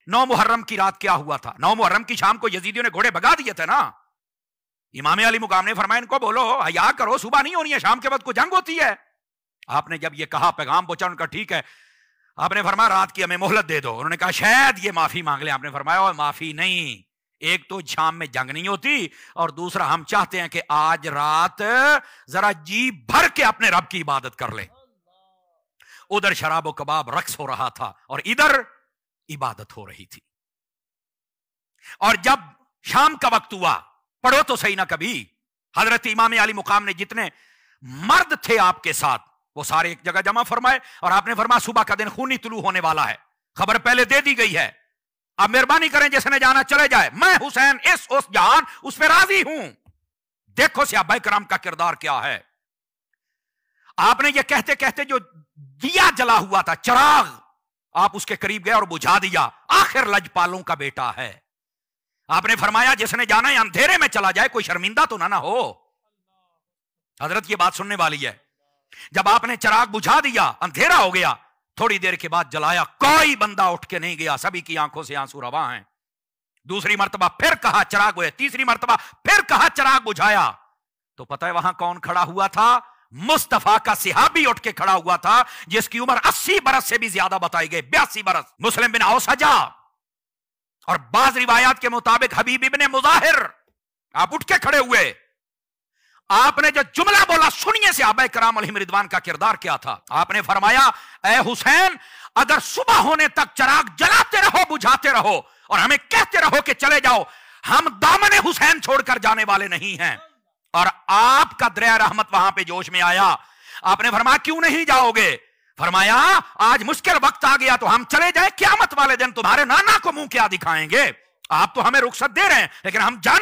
9 मुहर्रम की रात क्या हुआ था? 9 मुहर्रम की शाम को यजीदियों ने घोड़े भगा दिए थे ना। इमाम अली मुकाम ने फरमाया इनको बोलो हया करो, सुबह नहीं होनी है, शाम के वक्त को जंग होती है। आपने जब ये कहा, पैगाम पहुंचा, उनका ठीक है। आपने फरमाया रात की हमें मोहलत दे दो। उन्होंने कहा शायद ये माफी मांग ले। आपने फरमाया माफी नहीं, एक तो शाम में जंग नहीं होती, और दूसरा हम चाहते हैं कि आज रात जरा जी भर के अपने रब की इबादत कर ले। उधर शराब कबाब रक्स हो रहा था और इधर इबादत हो रही थी। और जब शाम का वक्त हुआ, पढ़ो तो सही ना कभी, हजरत इमाम अली मुकाम ने जितने मर्द थे आपके साथ वो सारे एक जगह जमा फरमाए, और आपने फरमाया सुबह का दिन खूनी तुलू होने वाला है, खबर पहले दे दी गई है, आप मेहरबानी करें जिसने जाना चले जाए, मैं हुसैन इस उस जहान उस पर राजी हूं। देखो सहाबाए किराम का किरदार क्या है। आपने ये कहते कहते जो दिया जला हुआ था, चिराग, आप उसके करीब गए और बुझा दिया। आखिर लजपालों का बेटा है। आपने फरमाया जिसने जाना है अंधेरे में चला जाए, कोई शर्मिंदा तो ना हो। हजरत ये बात सुनने वाली है। जब आपने चिराग बुझा दिया, अंधेरा हो गया, थोड़ी देर के बाद जलाया, कोई बंदा उठ के नहीं गया, सभी की आंखों से आंसू रवा हैं। दूसरी मर्तबा फिर कहा चिराग बुझाया, तीसरी मर्तबा फिर कहा चिराग बुझाया, तो पता है वहां कौन खड़ा हुआ था? मुस्तफा का सिहाबी उठ के खड़ा हुआ था, जिसकी उम्र 80 बरस से भी ज्यादा बताई गई, 82 बरस, मुस्लिम बिन औसजा। और बाज रिवायात के मुताबिक हबीब इब्ने मुजाहिर। आप उठ के खड़े हुए, आपने जो जुमला बोला, सुनिए सहाबाए किराम अलैहिम रिदवान का किरदार क्या था। आपने फरमाया ए हुसैन, अगर सुबह होने तक चिराग जलाते रहो, बुझाते रहो, और हमें कहते रहो कि चले जाओ, हम दामने हुसैन छोड़कर जाने वाले नहीं हैं। और आपका दरिया रहमत वहां पे जोश में आया। आपने फरमाया क्यों नहीं जाओगे? फरमाया आज मुश्किल वक्त आ गया तो हम चले जाए, क़यामत वाले दिन तुम्हारे नाना को मुंह क्या दिखाएंगे? आप तो हमें रुखसत दे रहे हैं, लेकिन हम जाना